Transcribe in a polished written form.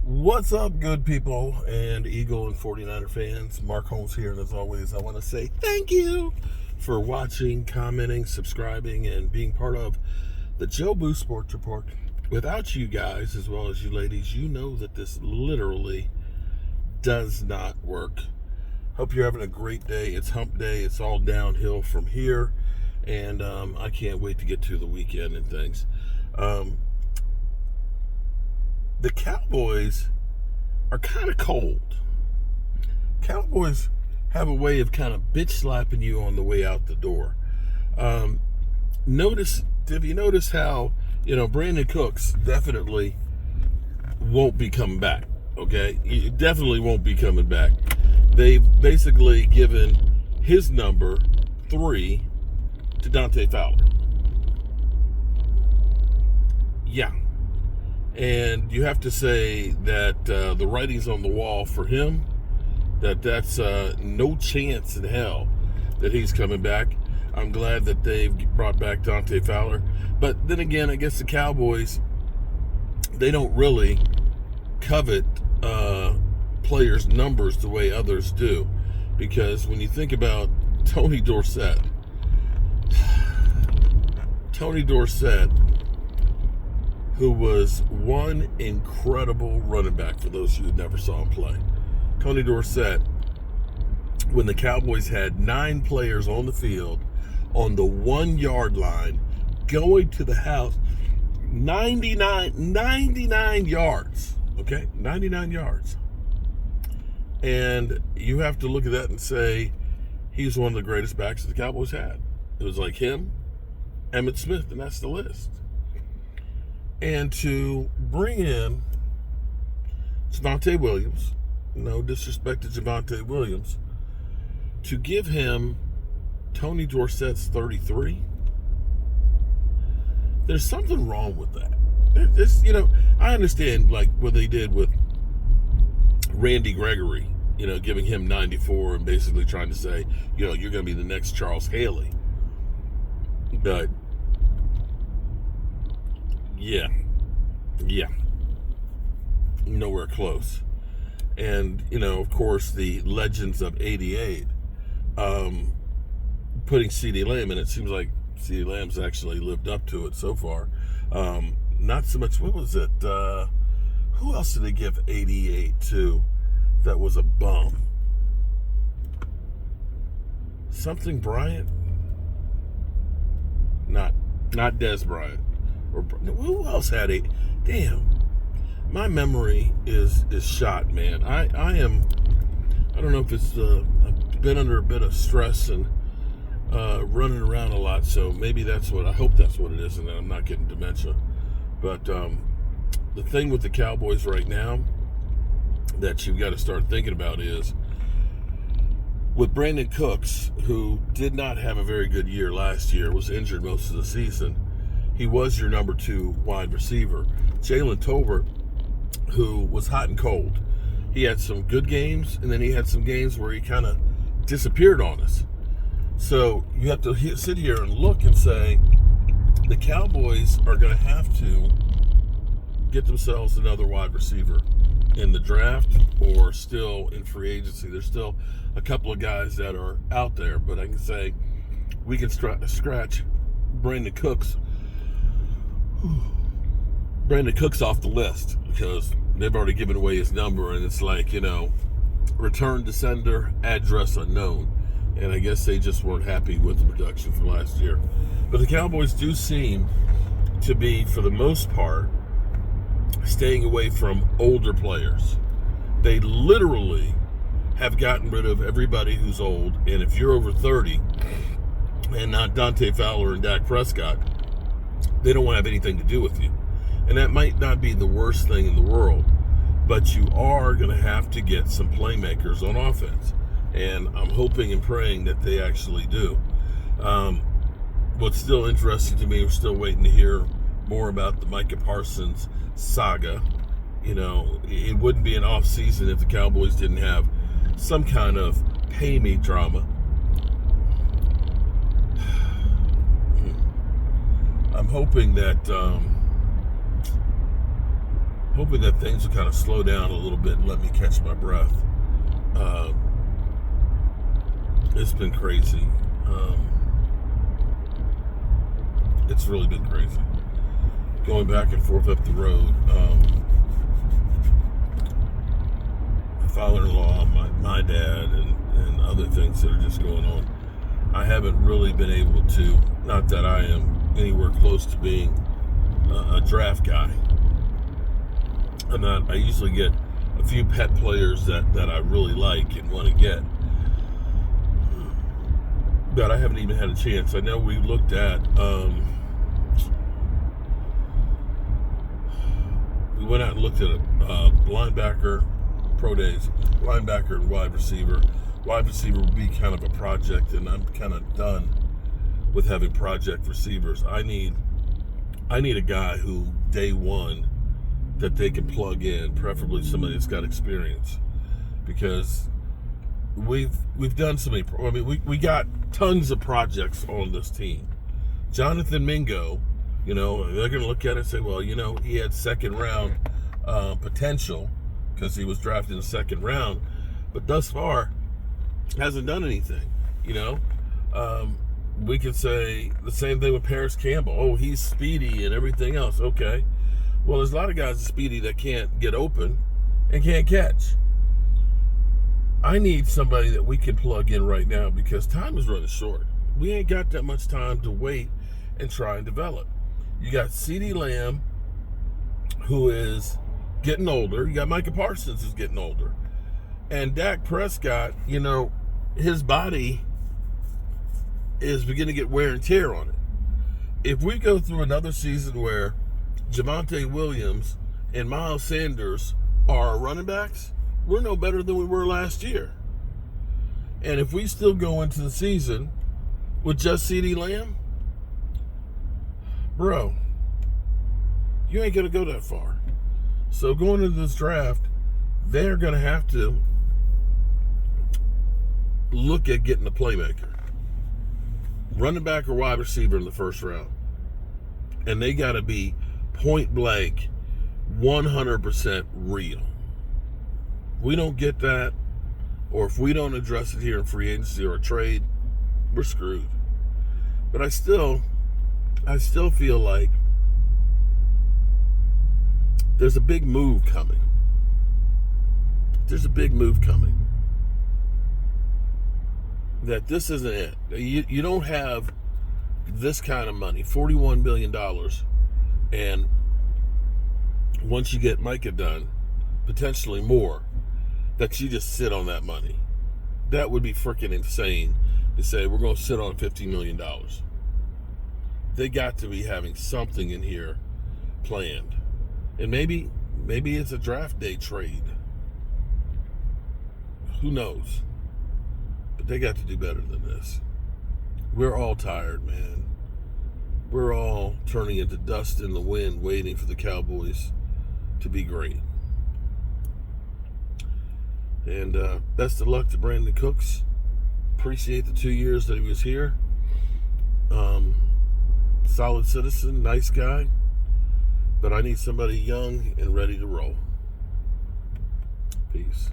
What's up, good people and Eagle and 49er fans? Mark Holmes here, and as always, I want to say thank you for watching, commenting, subscribing, and being part of the Joe Boo Sports Report. Without you guys, as well as you ladies, you know that this literally does not work. Hope you're having a great day. It's hump day. It's all downhill from here, and I can't wait to get to the weekend and things. The Cowboys are kind of cold. Cowboys have a way of kind of bitch slapping you on the way out the door. Have you noticed how, Brandon Cooks definitely won't be coming back, okay? He definitely won't be coming back. They've basically given his number 3 to Dante Fowler. Yeah. And you have to say that the writing's on the wall for him, that's no chance in hell that he's coming back. I'm glad that they've brought back Dante Fowler. But then again, I guess the Cowboys, they don't really covet players' numbers the way others do. Because when you think about Tony Dorsett, who was one incredible running back for those of you who never saw him play. Tony Dorsett, when the Cowboys had 9 players on the field on the 1-yard line, going to the house, 99 yards, okay? 99 yards. And you have to look at that and say, he's one of the greatest backs that the Cowboys had. It was like him, Emmitt Smith, and that's the list. And to bring in Javonte Williams, no disrespect to Javonte Williams, to give him Tony Dorsett's 33, there's something wrong with that. I understand like what they did with Randy Gregory, giving him 94 and basically trying to say, you're going to be the next Charles Haley. But yeah, nowhere close. And, of course, the legends of 88, putting CeeDee Lamb in, it seems like CeeDee Lamb's actually lived up to it so far. Not so much, what was it? Who else did they give 88 to that was a bum? Something Bryant? Not Des Bryant. Or who else had it? Damn, my memory is shot, man. I don't know if it's I've been under a bit of stress and running around a lot, so maybe I hope that's what it is, and that I'm not getting dementia. But the thing with the Cowboys right now that you've got to start thinking about is with Brandon Cooks, who did not have a very good year last year, was injured most of the season. He was your number 2 wide receiver. Jalen Tolbert, who was hot and cold. He had some good games, and then he had some games where he kind of disappeared on us. So you have to sit here and look and say, the Cowboys are going to have to get themselves another wide receiver in the draft or still in free agency. There's still a couple of guys that are out there, but I can say we can scratch Brandon Cooks off the list because they've already given away his number, and it's like, return to sender, address unknown. And I guess they just weren't happy with the production from last year. But the Cowboys do seem to be, for the most part, staying away from older players. They literally have gotten rid of everybody who's old, and if you're over 30 and not Dante Fowler and Dak Prescott, they don't want to have anything to do with you. And that might not be the worst thing in the world, but you are going to have to get some playmakers on offense. And I'm hoping and praying that they actually do. What's still interesting to me, we're still waiting to hear more about the Micah Parsons saga. It wouldn't be an off season if the Cowboys didn't have some kind of pay me drama. I'm hoping that hoping that things will kind of slow down a little bit and let me catch my breath. It's been crazy. It's really been crazy. Going back and forth up the road. My father-in-law, my dad, and other things that are just going on. I haven't really been able to, not that I am anywhere close to being a draft guy. I usually get a few pet players that I really like and want to get. But I haven't even had a chance. I know we looked at, we went out and looked at a linebacker, pro days, linebacker and wide receiver. Wide receiver would be kind of a project, and I'm kind of done with having project receivers. I need a guy who day one that they can plug in, preferably somebody that's got experience, because we've done so many. I mean, we got tons of projects on this team. Jonathan Mingo, they're going to look at it and say, well, he had second round potential because he was drafted in the second round, but thus far hasn't done anything. We could say the same thing with Paris Campbell. Oh, he's speedy and everything else. Okay. Well, there's a lot of guys speedy that can't get open and can't catch. I need somebody that we can plug in right now because time is running short. We ain't got that much time to wait and try and develop. You got CeeDee Lamb, who is getting older. You got Micah Parsons, who's getting older. And Dak Prescott, his body is beginning to get wear and tear on it. If we go through another season where Javonte Williams and Miles Sanders are our running backs, we're no better than we were last year. And if we still go into the season with just CeeDee Lamb, bro, you ain't going to go that far. So going into this draft, they're going to have to look at getting a playmaker. Running back or wide receiver in the first round. And they got to be point blank 100% real. We don't get that, or if we don't address it here in free agency or a trade, we're screwed. But I still feel like there's a big move coming. There's a big move coming. That this isn't it. You don't have this kind of money, $41 million, and once you get Micah done, potentially more, that you just sit on that money. That would be freaking insane to say we're going to sit on $50 million. They got to be having something in here planned. And maybe it's a draft day trade. Who knows? But they got to do better than this. We're all tired, man. We're all turning into dust in the wind waiting for the Cowboys to be great. And best of luck to Brandon Cooks. Appreciate the 2 years that he was here. Solid citizen, nice guy. But I need somebody young and ready to roll. Peace.